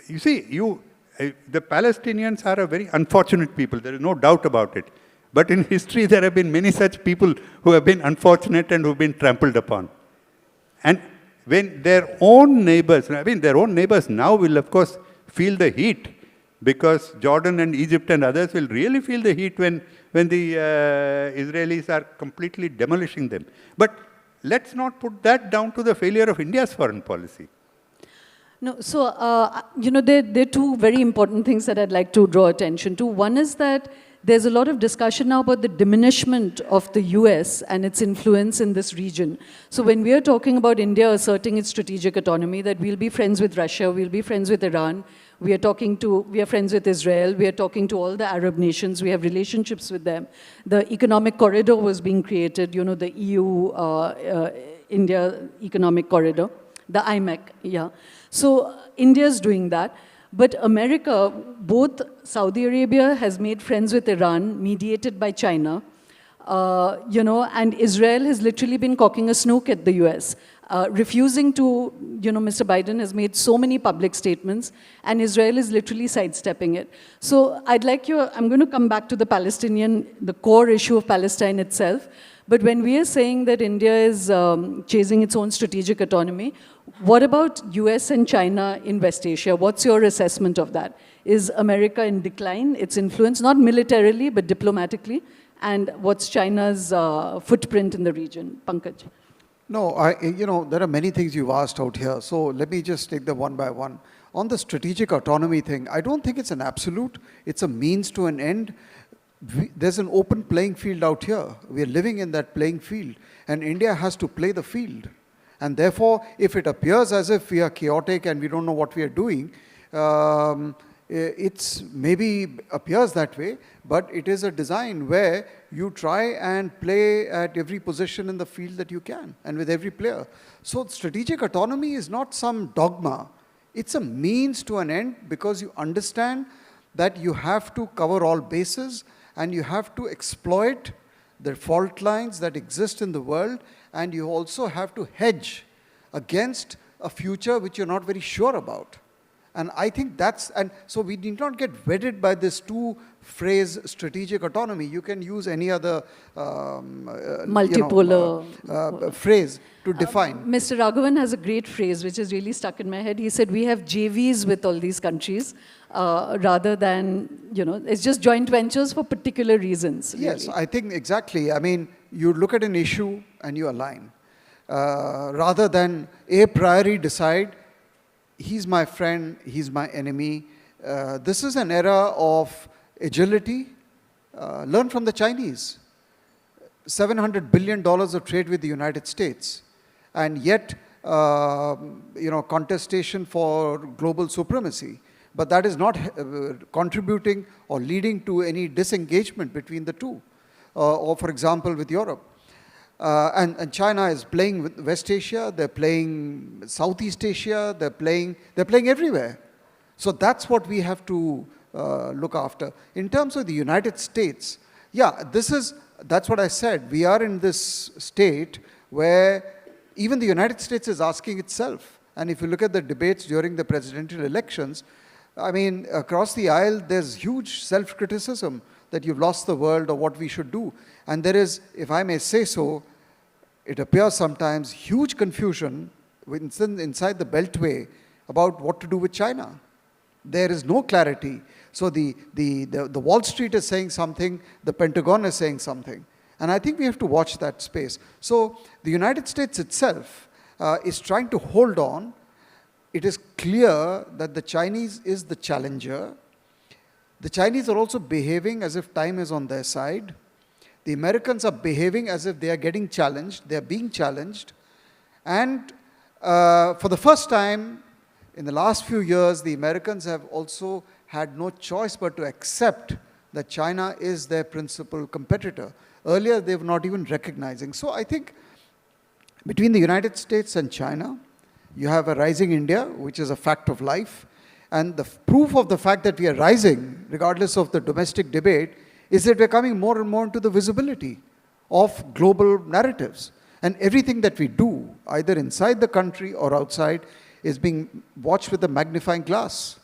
you see, the Palestinians are a very unfortunate people. There is no doubt about it. But in history, there have been many such people who have been unfortunate and who have been trampled upon. And when their own neighbors now will, of course, feel the heat, because Jordan and Egypt and others will really feel the heat when the Israelis are completely demolishing them. But let's not put that down to the failure of India's foreign policy. No, so, there are two very important things that I'd like to draw attention to. One is that there's a lot of discussion now about the diminishment of the US and its influence in this region. So when we are talking about India asserting its strategic autonomy, that we'll be friends with Russia, we'll be friends with Iran, we are friends with Israel, we are talking to all the Arab nations, we have relationships with them. The economic corridor was being created, the EU-India economic corridor, the IMEC, yeah. So India's doing that. But America, both Saudi Arabia has made friends with Iran, mediated by China, and Israel has literally been cocking a snook at the US, refusing to, Mr. Biden has made so many public statements, and Israel is literally sidestepping it. So I'm going to come back to the core issue of Palestine itself. But when we are saying that India is chasing its own strategic autonomy, what about US and China in West Asia? What's your assessment of that? Is America in decline, its influence, not militarily, but diplomatically? And what's China's footprint in the region? Pankaj. No, there are many things you've asked out here. So let me just take them one by one. on the strategic autonomy thing, I don't think it's an absolute. It's a means to an end. There's an open playing field out here. We are living in that playing field. And India has to play the field. And therefore, if it appears as if we are chaotic and we don't know what we are doing, it's maybe appears that way, but it is a design where you try and play at every position in the field that you can, and with every player. So strategic autonomy is not some dogma. It's a means to an end, because you understand that you have to cover all bases and you have to exploit the fault lines that exist in the world, and you also have to hedge against a future which you're not very sure about. And I think that's, and so we need not get wedded by this two-phrase strategic autonomy. You can use any other multipolar phrase to define. Mr. Raghavan has a great phrase which is really stuck in my head. He said, we have JVs with all these countries rather than, it's just joint ventures for particular reasons. Yes, really. I think exactly. I mean, you look at an issue and you align. Rather than a priori decide, he's my friend, he's my enemy. This is an era of agility. Learn from the Chinese. $700 billion of trade with the United States. And yet, contestation for global supremacy. But that is not contributing or leading to any disengagement between the two. Or, for example, with Europe. And China is playing with West Asia, they're playing Southeast Asia, they're playing everywhere. So that's what we have to look after. In terms of the United States, yeah, that's what I said. We are in this state where even the United States is asking itself. And if you look at the debates during the presidential elections, I mean, across the aisle, there's huge self-criticism that you've lost the world or what we should do. And there is, if I may say so, it appears sometimes huge confusion inside the Beltway about what to do with China. There is no clarity. So the Wall Street is saying something, the Pentagon is saying something. And I think we have to watch that space. So the United States itself is trying to hold on. It is clear that the Chinese is the challenger. The Chinese are also behaving as if time is on their side. The Americans are behaving as if they are getting challenged. They are being challenged. And for the first time in the last few years, the Americans have also had no choice but to accept that China is their principal competitor. Earlier, they were not even recognizing. So I think between the United States and China, you have a rising India, which is a fact of life. And the proof of the fact that we are rising, regardless of the domestic debate, is that we're coming more and more into the visibility of global narratives. And everything that we do, either inside the country or outside, is being watched with a magnifying glass.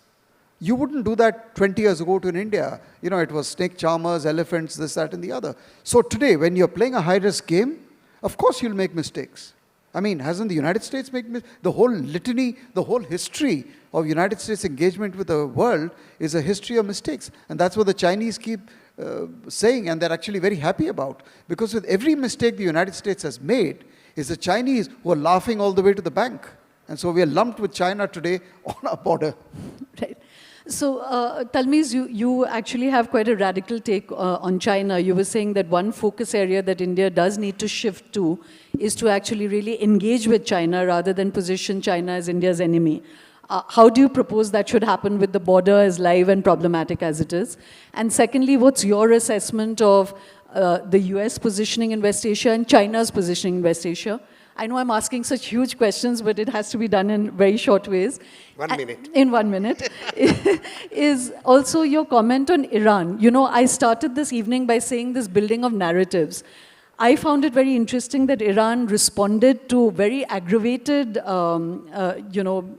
You wouldn't do that 20 years ago to in India. It was snake charmers, elephants, this, that, and the other. So today, when you're playing a high-risk game, of course you'll make mistakes. I mean, hasn't the United States made the whole litany, the whole history of United States engagement with the world is a history of mistakes. And that's what the Chinese keep saying, and they're actually very happy about. Because with every mistake the United States has made, is the Chinese who are laughing all the way to the bank. And so we are lumped with China today on our border. Right. So, Talmiz, you actually have quite a radical take on China. You were saying that one focus area that India does need to shift to is to actually really engage with China rather than position China as India's enemy. How do you propose that should happen with the border as live and problematic as it is? And secondly, what's your assessment of the US positioning in West Asia and China's positioning in West Asia? I know I'm asking such huge questions, but it has to be done in very short ways. 1 minute. In 1 minute. Is also your comment on Iran. I started this evening by saying this building of narratives. I found it very interesting that Iran responded to very aggravated,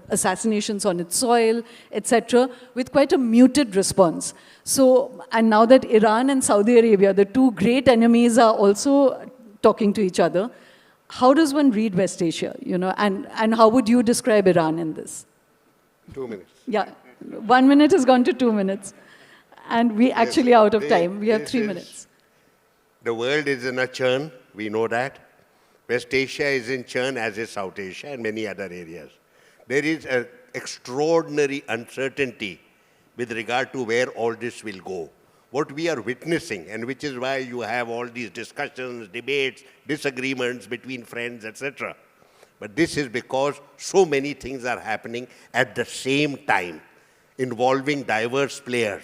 assassinations on its soil, etc., with quite a muted response. So, and now that Iran and Saudi Arabia, the two great enemies, are also talking to each other, how does one read West Asia, and how would you describe Iran in this? 2 minutes. Yeah, 1 minute has gone to 2 minutes. And we actually out of time. We have 3 minutes. The world is in a churn, we know that. West Asia is in churn, as is South Asia and many other areas. There is a extraordinary uncertainty with regard to where all this will go. What we are witnessing, and which is why you have all these discussions, debates, disagreements between friends, etc. But this is because so many things are happening at the same time, involving diverse players.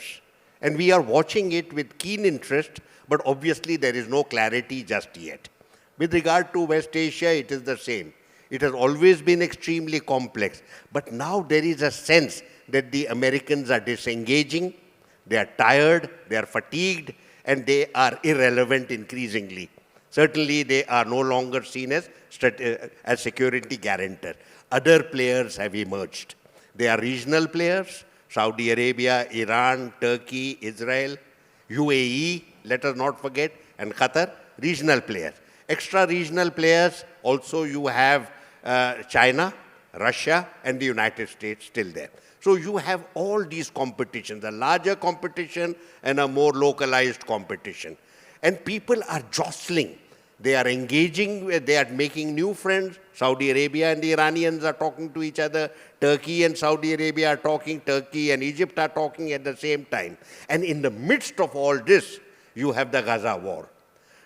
And we are watching it with keen interest, but obviously there is no clarity just yet. With regard to West Asia, it is the same. It has always been extremely complex. But now there is a sense that the Americans are disengaging, they are tired, they are fatigued, and they are irrelevant increasingly. Certainly, they are no longer seen as security guarantor. Other players have emerged. They are regional players, Saudi Arabia, Iran, Turkey, Israel, UAE, let us not forget, and Qatar, regional players. Extra-regional players, also you have China, Russia, and the United States still there. So you have all these competitions, a larger competition and a more localized competition. And people are jostling. They are engaging, they are making new friends. Saudi Arabia and the Iranians are talking to each other. Turkey and Saudi Arabia are talking. Turkey and Egypt are talking at the same time. And in the midst of all this, you have the Gaza war.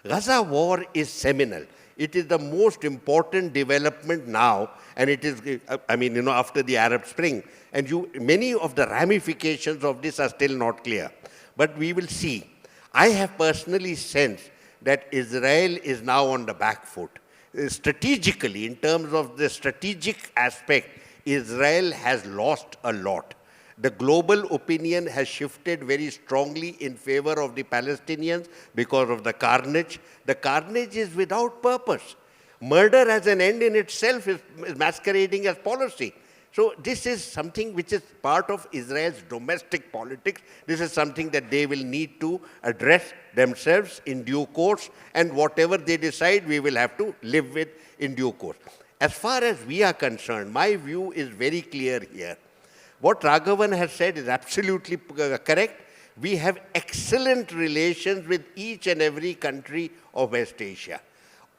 Gaza war is seminal. It is the most important development now, and it is, after the Arab Spring. And many of the ramifications of this are still not clear. But we will see. I have personally sensed that Israel is now on the back foot. Strategically, in terms of the strategic aspect, Israel has lost a lot. The global opinion has shifted very strongly in favor of the Palestinians because of the carnage. The carnage is without purpose. Murder as an end in itself is masquerading as policy. So this is something which is part of Israel's domestic politics. This is something that they will need to address themselves in due course, and whatever they decide, we will have to live with in due course. As far as we are concerned, my view is very clear here. What RAGHAVAN has said is absolutely correct. We have excellent relations with each and every country of West Asia.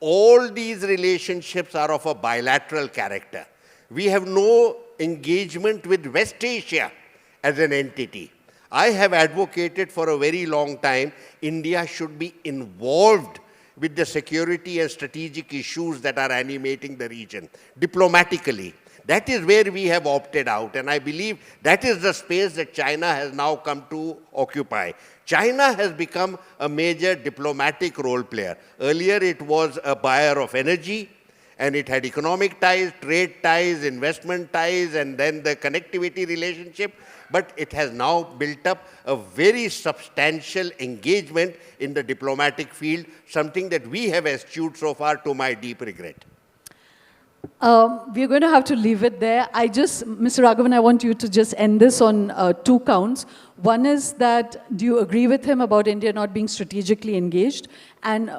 All these relationships are of a bilateral character. We have no engagement with West Asia as an entity. I have advocated for a very long time, India should be involved with the security and strategic issues that are animating the region, diplomatically. That is where we have opted out, and I believe that is the space that China has now come to occupy. China has become a major diplomatic role player. Earlier it was a buyer of energy, and it had economic ties, trade ties, investment ties, and then the connectivity relationship. But it has now built up a very substantial engagement in the diplomatic field, something that we have eschewed so far, to my deep regret. We're going to have to leave it there. Mr. Raghavan, I want you to just end this on 2 counts. One is that, do you agree with him about India not being strategically engaged? And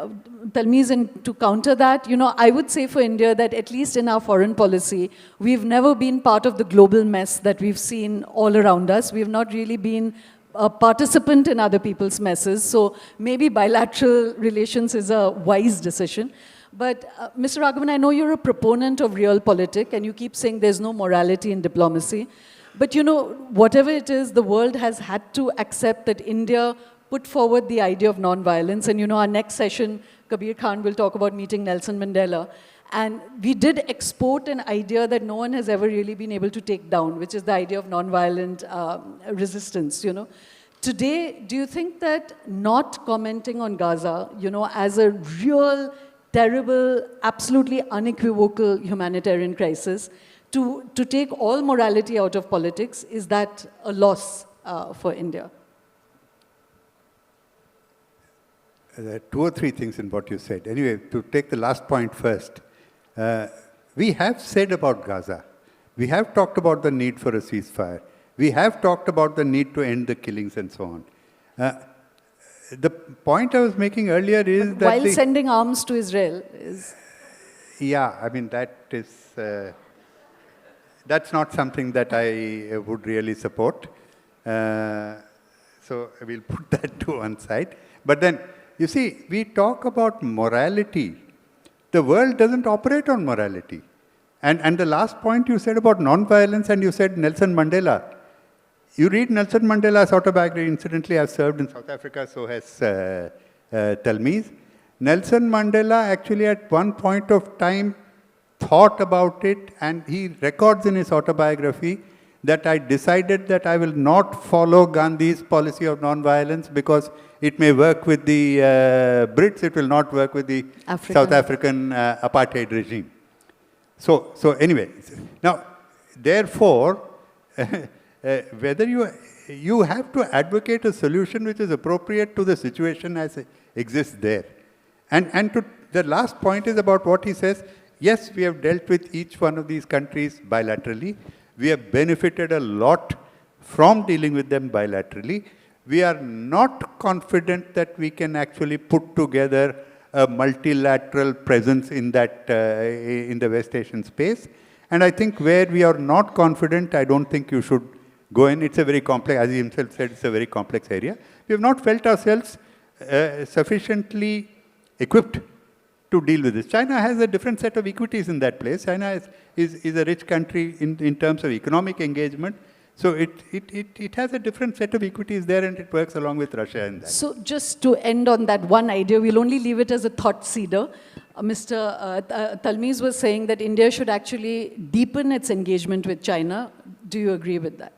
Talmiz, to counter that, I would say for India that at least in our foreign policy, we've never been part of the global mess that we've seen all around us. We've not really been a participant in other people's messes. So maybe bilateral relations is a wise decision. But Mr. Raghavan, I know you're a proponent of Realpolitik, and you keep saying there's no morality in diplomacy. But whatever it is, the world has had to accept that India put forward the idea of non-violence. And our next session, Kabir Khan will talk about meeting Nelson Mandela. And we did export an idea that no one has ever really been able to take down, which is the idea of non-violent resistance, Today, do you think that not commenting on Gaza, as a real terrible, absolutely unequivocal humanitarian crisis, to take all morality out of politics, is that a loss for India? There are 2 or 3 things in what you said. Anyway, to take the last point first, we have said about Gaza, we have talked about the need for a ceasefire, we have talked about the need to end the killings and so on. The point I was making earlier is that while sending arms to Israel is... Yeah, that is... that's not something that I would really support. So we'll put that to one side. But then, you see, we talk about morality. The world doesn't operate on morality. And the last point you said about non-violence, and you said Nelson Mandela. You read Nelson Mandela's autobiography. Incidentally, I've served in South Africa, so has TALMIZ. Nelson Mandela actually at one point of time thought about it, and he records in his autobiography that I decided that I will not follow Gandhi's policy of non-violence because it may work with the Brits, it will not work with the South African apartheid regime. So anyway, now, therefore, whether you have to advocate a solution which is appropriate to the situation as it exists there. And to the last point is about what he says. Yes, we have dealt with each one of these countries bilaterally. We have benefited a lot from dealing with them bilaterally. We are not confident that we can actually put together a multilateral presence in that in the West Asian space. And I think where we are not confident, I don't think you should go in. It's a very complex, as he himself said, it's a very complex area. We have not felt ourselves sufficiently equipped to deal with this. China has a different set of equities in that place. China is a rich country in terms of economic engagement. So it has a different set of equities there, and it works along with Russia in that. So just to end on that one idea, we'll only leave it as a thought seeder. Mr. TALMIZ was saying that India should actually deepen its engagement with China. Do you agree with that?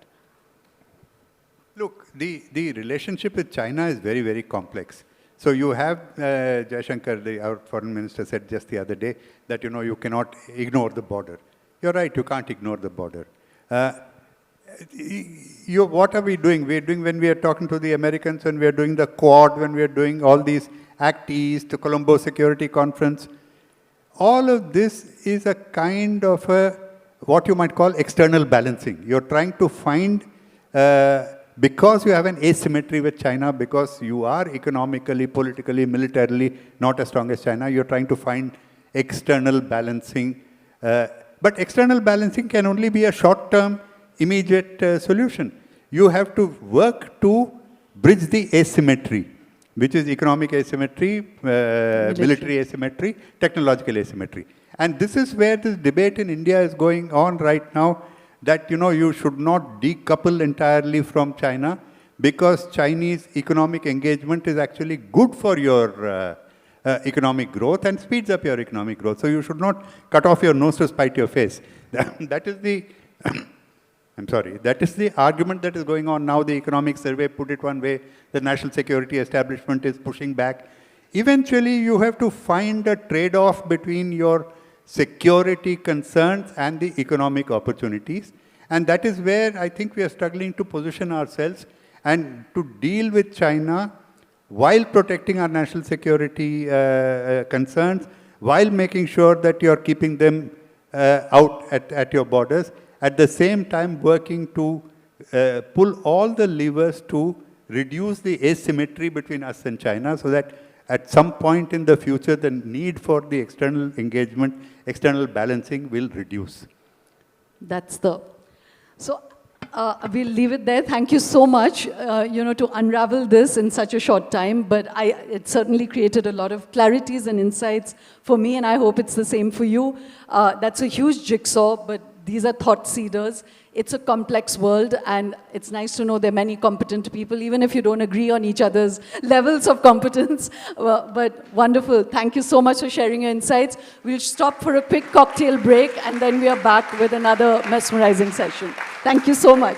Look, the relationship with China is very, very complex. So you have, Jaishankar, our foreign minister, said just the other day that, you cannot ignore the border. You're right, you can't ignore the border. What are we doing? We're doing when we are talking to the Americans, when we are doing the Quad, when we are doing all these Act East, the Colombo Security Conference. All of this is a kind of what you might call external balancing. You're trying to find, because you have an asymmetry with China, because you are economically, politically, militarily not as strong as China, you're trying to find external balancing. But external balancing can only be a short-term, immediate solution. You have to work to bridge the asymmetry, which is economic asymmetry, military asymmetry, technological asymmetry. And this is where this debate in India is going on right now, that you should not decouple entirely from China, because Chinese economic engagement is actually good for your economic growth and speeds up your economic growth. So you should not cut off your nose to spite your face. That is the I'm sorry, that is the argument that is going on now. The economic survey put it one way, the national security establishment is pushing back. Eventually, you have to find a trade-off between your security concerns and the economic opportunities. And that is where I think we are struggling to position ourselves and to deal with China while protecting our national security concerns, while making sure that you are keeping them out at your borders, at the same time working to pull all the levers to reduce the asymmetry between us and China, so that at some point in the future, the need for the external engagement, external balancing will reduce. So we'll leave it there. Thank you so much, to unravel this in such a short time. But it certainly created a lot of clarities and insights for me, and I hope it's the same for you. That's a huge jigsaw, but these are thought seeders. It's a complex world, and it's nice to know there are many competent people, even if you don't agree on each other's levels of competence. But wonderful. Thank you so much for sharing your insights. We'll stop for a quick cocktail break, and then we are back with another mesmerizing session. Thank you so much.